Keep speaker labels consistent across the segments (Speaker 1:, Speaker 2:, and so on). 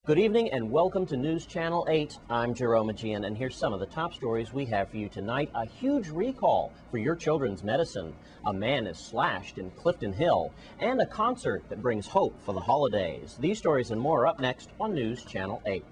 Speaker 1: Good evening and welcome to News Channel 8. I'm Jerome Aegean, and here's some of the top stories we have for you tonight. A huge recall for your children's medicine. A man is slashed in Clifton Hill, and a concert that brings hope for the holidays. These stories and more up next on News Channel 8.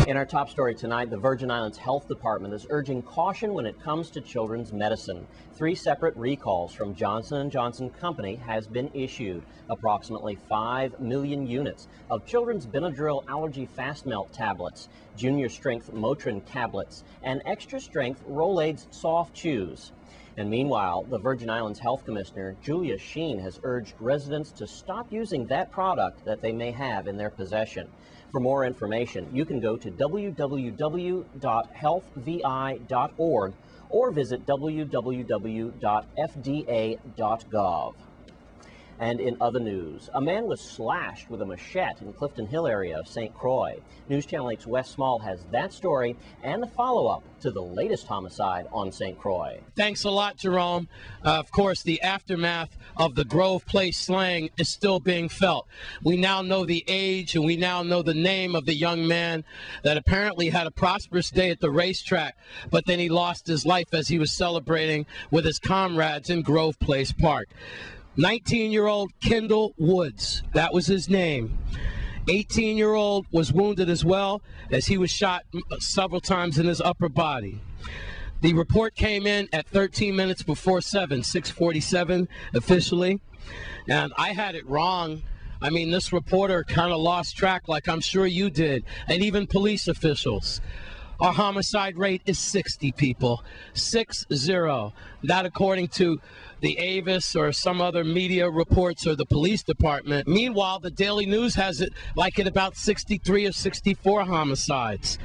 Speaker 1: In our top story tonight, the Virgin Islands Health Department is urging caution when it comes to children's medicine. 3 separate recalls from Johnson & Johnson Company has been issued. Approximately 5 million units of children's Benadryl allergy fast melt tablets, junior strength Motrin tablets, and extra strength Rolaids soft chews. And meanwhile, the Virgin Islands Health Commissioner, Julia Sheen, has urged residents to stop using that product that they may have in their possession. For more information, you can go to www.healthvi.org or visit www.fda.gov. And in other news, a man was slashed with a machete in Clifton Hill area of St. Croix. News Channel 8's Wes Small has that story and the follow-up to the latest homicide on St. Croix.
Speaker 2: Thanks a lot, Jerome. Of course, the aftermath of the Grove Place slaying is still being felt. We now know the age and we now know the name of the young man that apparently had a prosperous day at the racetrack, but then he lost his life as he was celebrating with his comrades in Grove Place Park. 19-year-old Kendall Woods, that was his name. 18-year-old was wounded as well as he was shot several times in his upper body. The report came in at 13 minutes before 7, 6:47 officially, and I had it wrong. I mean, this reporter kind of lost track like I'm sure you did, and even police officials. Our homicide rate is 60 people, 6-0. That according to the Avis or some other media reports or the police department. Meanwhile, the Daily News has it like at about 63 or 64 homicides.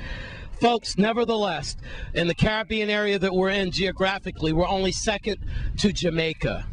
Speaker 2: Folks, nevertheless, in the Caribbean area that we're in geographically, we're only second to Jamaica.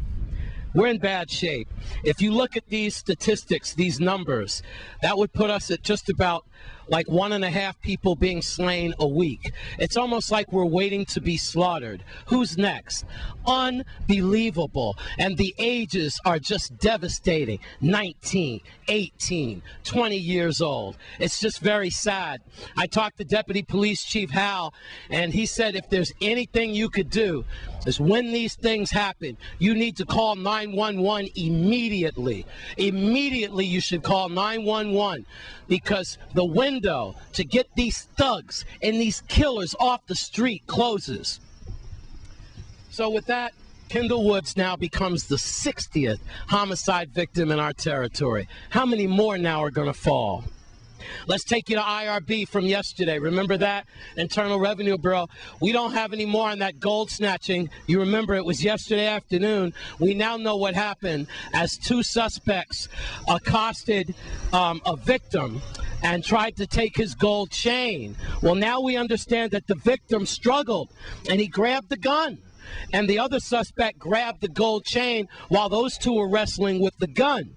Speaker 2: We're in bad shape. If you look at these statistics, these numbers, that would put us at just about like 1.5 people being slain a week. It's almost like we're waiting to be slaughtered. Who's next? Unbelievable. And the ages are just devastating. 19, 18, 20 years old. It's just very sad. I talked to Deputy Police Chief Hal, and he said if there's anything you could do is when these things happen, you need to call 911 immediately. Immediately you should call 911 because the window to get these thugs and these killers off the street closes. So with that, Kendall Woods now becomes the 60th homicide victim in our territory. How many more now are going to fall? Let's take you to IRB from yesterday. Remember that? Internal Revenue Bureau. We don't have any more on that gold snatching. You remember it was yesterday afternoon. We now know what happened as 2 suspects accosted a victim and tried to take his gold chain. Well, now we understand that the victim struggled and he grabbed the gun. And the other suspect grabbed the gold chain while those two were wrestling with the gun.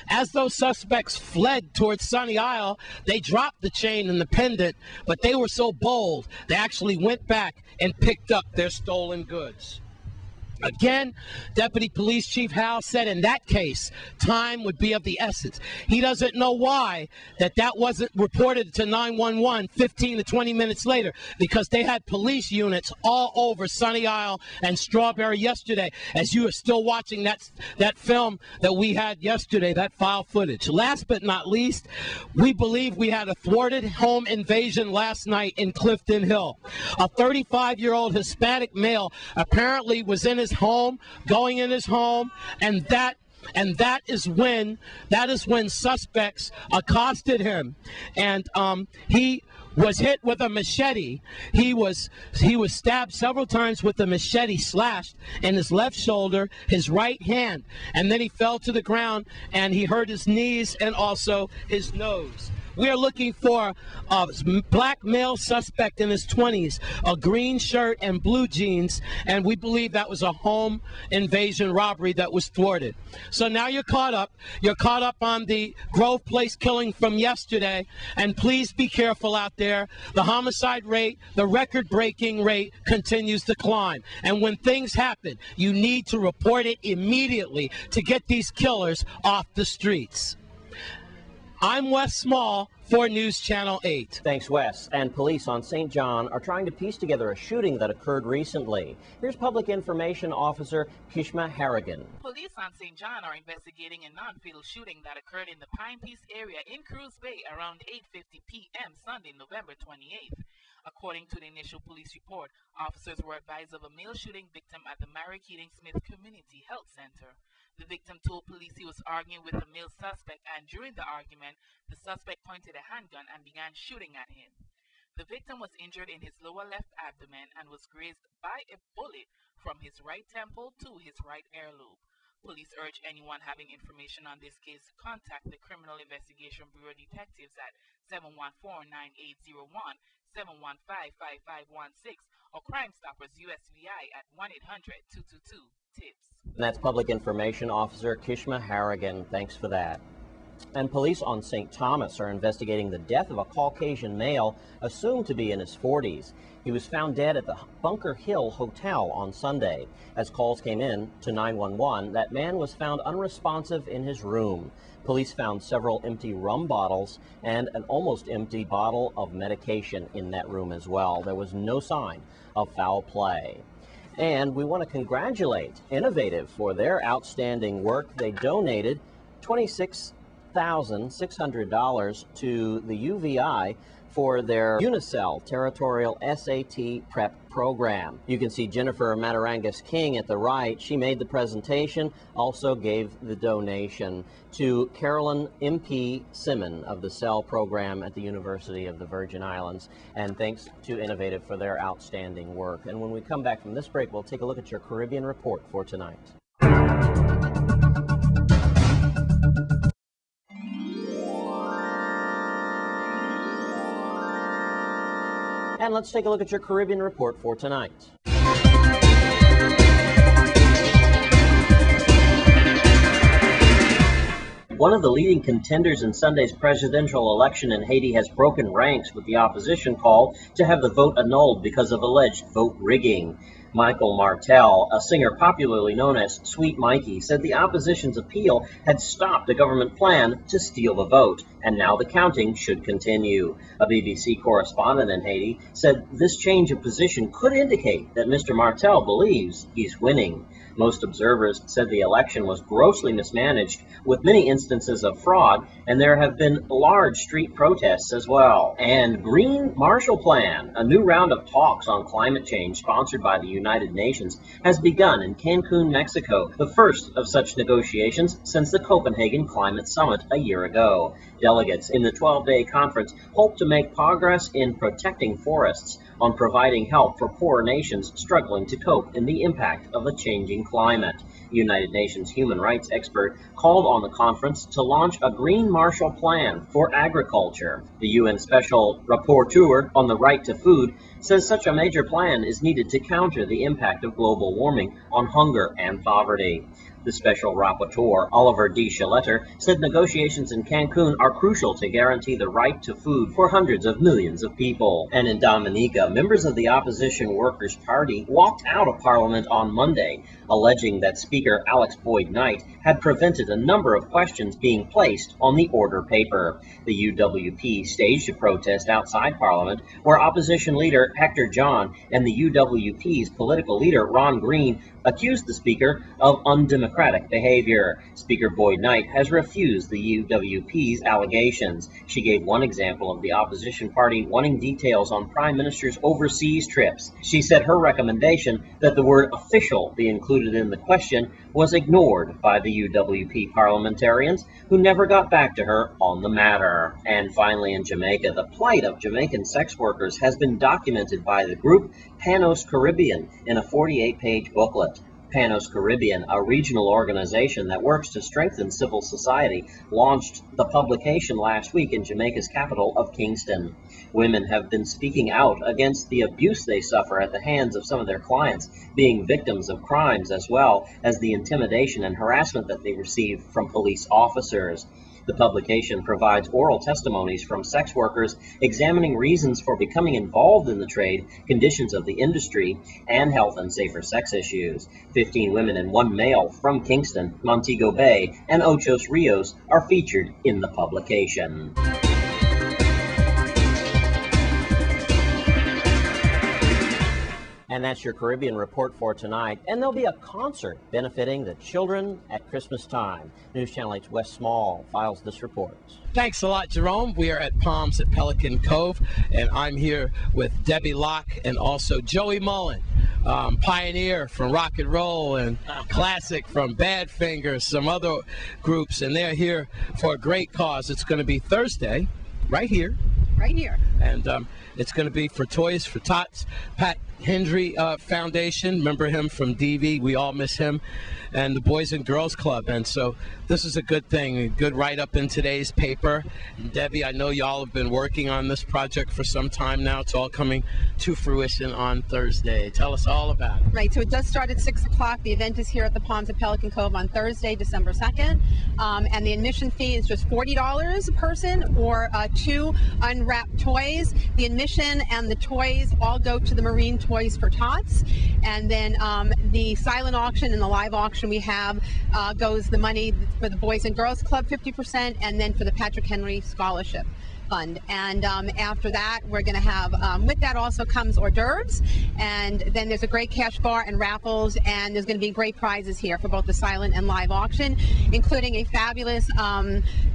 Speaker 2: As those suspects fled towards Sunny Isle, they dropped the chain and the pendant, but they were so bold, they actually went back and picked up their stolen goods. Again, Deputy Police Chief Hal said in that case, time would be of the essence. He doesn't know why that wasn't reported to 911 15 to 20 minutes later, because they had police units all over Sunny Isle and Strawberry yesterday, as you are still watching that film that we had yesterday, that file footage. Last but not least, we believe we had a thwarted home invasion last night in Clifton Hill. A 35-year-old Hispanic male apparently was in his home, going in his home, and that is when suspects accosted him, and he was hit with a machete. He was stabbed several times with a machete, slashed in his left shoulder, his right hand, and then he fell to the ground and he hurt his knees and also his nose. We are looking for a black male suspect in his 20s, a green shirt and blue jeans, and we believe that was a home invasion robbery that was thwarted. So now you're caught up. You're caught up on the Grove Place killing from yesterday, and please be careful out there. The homicide rate, the record-breaking rate continues to climb. And when things happen, you need to report it immediately to get these killers off the streets. I'm Wes Small for News Channel 8.
Speaker 1: Thanks, Wes. And police on St. John are trying to piece together a shooting that occurred recently. Here's Public Information Officer Kishma Harrigan.
Speaker 3: Police on St. John are investigating a non-fatal shooting that occurred in the Pine Piece area in Cruz Bay around 8:50 p.m. Sunday, November 28th. According to the initial police report, officers were advised of a male shooting victim at the Mary Keating Smith Community Health Center. The victim told police he was arguing with a male suspect, and during the argument, the suspect pointed a handgun and began shooting at him. The victim was injured in his lower left abdomen and was grazed by a bullet from his right temple to his right earlobe. Police urge anyone having information on this case to contact the Criminal Investigation Bureau detectives at 714-9801, 715-5516, or Crime Stoppers USVI at 1-800-222-TIPS.
Speaker 1: And that's Public Information Officer Kishma Harrigan. Thanks for that. And police on St. Thomas are investigating the death of a Caucasian male assumed to be in his 40s. He was found dead at the Bunker Hill Hotel on Sunday. As calls came in to 911, that man was found unresponsive in his room. Police found several empty rum bottles and an almost empty bottle of medication in that room as well. There was no sign of foul play. And we want to congratulate Innovative for their outstanding work. They donated $26,600 to the UVI for their Unicell Territorial SAT Prep program. You can see Jennifer Matarangas King at the right. She made the presentation, also gave the donation to Carolyn M.P. Simon of the CELL program at the University of the Virgin Islands. And thanks to Innovative for their outstanding work. And when we come back from this break, we'll take a look at your Caribbean report for tonight. And let's take a look at your Caribbean report for tonight. One of the leading contenders in Sunday's presidential election in Haiti has broken ranks with the opposition call to have the vote annulled because of alleged vote rigging. Michael Martel, a singer popularly known as Sweet Mikey, said the opposition's appeal had stopped a government plan to steal the vote, and now the counting should continue. A BBC correspondent in Haiti said this change of position could indicate that Mr. Martel believes he's winning. Most observers said the election was grossly mismanaged, with many instances of fraud, and there have been large street protests as well. And Green Marshall Plan, a new round of talks on climate change sponsored by the United Nations, has begun in Cancun, Mexico, the first of such negotiations since the Copenhagen Climate Summit a year ago. Delegates in the 12-day conference hope to make progress in protecting forests, on providing help for poor nations struggling to cope in the impact of a changing climate. United Nations human rights expert called on the conference to launch a Green Marshall Plan for agriculture. The UN Special Rapporteur on the Right to Food says such a major plan is needed to counter the impact of global warming on hunger and poverty. The Special Rapporteur, Oliver D. Schilletter, said negotiations in Cancun are crucial to guarantee the right to food for hundreds of millions of people. And in Dominica, members of the opposition Workers' Party walked out of Parliament on Monday, alleging that Speaker Alex Boyd Knight had prevented a number of questions being placed on the order paper. The UWP staged a protest outside Parliament, where opposition leader Hector John and the UWP's political leader Ron Green accused the Speaker of undemocratic behavior. Speaker Boyd Knight has refused the UWP's allegations. She gave one example of the opposition party wanting details on Prime Minister's overseas trips. She said her recommendation that the word official be included in the question was ignored by the UWP parliamentarians, who never got back to her on the matter. And finally, in Jamaica, the plight of Jamaican sex workers has been documented by the group Panos Caribbean in a 48-page booklet. Panos Caribbean, a regional organization that works to strengthen civil society, launched the publication last week in Jamaica's capital of Kingston. Women have been speaking out against the abuse they suffer at the hands of some of their clients, being victims of crimes as well as the intimidation and harassment that they receive from police officers. The publication provides oral testimonies from sex workers examining reasons for becoming involved in the trade, conditions of the industry, and health and safer sex issues. 15 women and 1 male from Kingston, Montego Bay, and Ochos Rios are featured in the publication. And that's your Caribbean report for tonight. And there'll be a concert benefiting the children at Christmas time. News Channel 8's Wes Small files this report.
Speaker 2: Thanks a lot, Jerome. We are at Palms at Pelican Cove, and I'm here with Debbie Locke and also Joey Mullen, pioneer from rock and roll and classic from Badfinger, some other groups, and they're here for a great cause. It's going to be Thursday, right here.
Speaker 4: Right here.
Speaker 2: And it's going to be for Toys for Tots. Pat Henry Foundation, remember him from DV, we all miss him, and the Boys and Girls Club. And so this is a good thing, a good write-up in today's paper. And Debbie, I know y'all have been working on this project for some time now. It's all coming to fruition on Thursday. Tell us all about it.
Speaker 4: Right, so it does start at 6 o'clock. The event is here at the Palms at Pelican Cove on Thursday, December 2nd. And the admission fee is just $40 a person, or 2 unwrapped toys. The admission and the toys all go to the Marine Toys for Tots. And then the silent auction and the live auction we have goes the money for the Boys and Girls Club 50%, and then for the Patrick Henry Scholarship Fund. And after that, we're going to have, with that also comes hors d'oeuvres, and then there's a great cash bar and raffles, and there's going to be great prizes here for both the silent and live auction, including a fabulous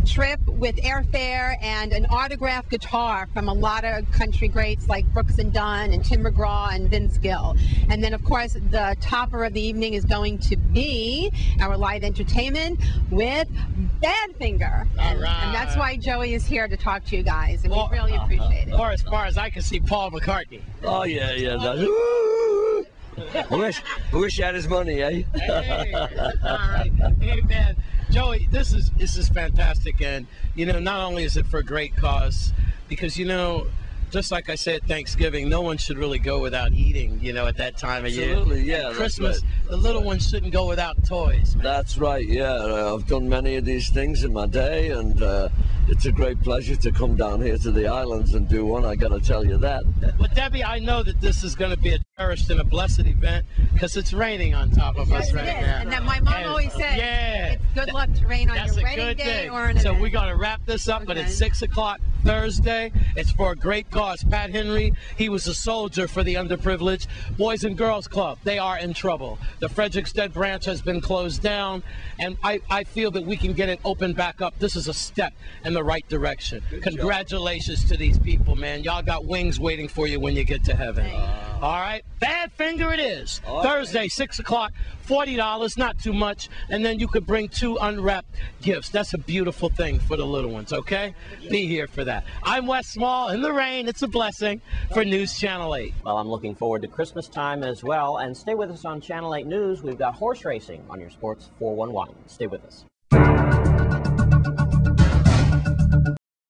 Speaker 4: trip with airfare and an autographed guitar from a lot of country greats like Brooks and Dunn and Tim McGraw and Vince Gill. And then, of course, the topper of the evening is going to be our live entertainment with Badfinger. And that's why Joey is here to talk to you guys, and we really appreciate it.
Speaker 2: Or as far as I can see, Paul McCartney.
Speaker 5: Oh, yeah. I wish I had his money, eh?
Speaker 2: Hey, all right. Hey, man. Joey, this is fantastic, and, not only is it for a great cause, because, just like I said, Thanksgiving, no one should really go without eating, at that time of year.
Speaker 5: Absolutely, yeah.
Speaker 2: And Christmas,
Speaker 5: right.
Speaker 2: The little ones shouldn't go without toys. Man.
Speaker 5: That's right, yeah. I've done many of these things in my day, and it's a great pleasure to come down here to the islands and do one, I got to tell you that.
Speaker 2: But Debbie, I know that this is going to be a cherished and a blessed event, because it's raining on top of us right now.
Speaker 4: And that my mom always said, it's good luck to rain on your wedding day or an event.
Speaker 2: So we're going to wrap this up, but it's 6 o'clock Thursday. It's for a great cause. Pat Henry, he was a soldier for the underprivileged. Boys and Girls Club, they are in trouble. The Frederiksted branch has been closed down, and I feel that we can get it opened back up. This is a step in the right direction. Congratulations to these people, man. Y'all got wings waiting for you when you get to heaven. All right, Badfinger it is. Thursday, 6 o'clock, $40, not too much, and then you could bring 2 unwrapped gifts. That's a beautiful thing for the little ones, okay? Be here for that. I'm Wes Small. In the rain, it's a blessing, for News Channel 8.
Speaker 1: Well, I'm looking forward to Christmas time as well, and stay with us on Channel 8 News. We've got horse racing on your Sports 411. Stay with us.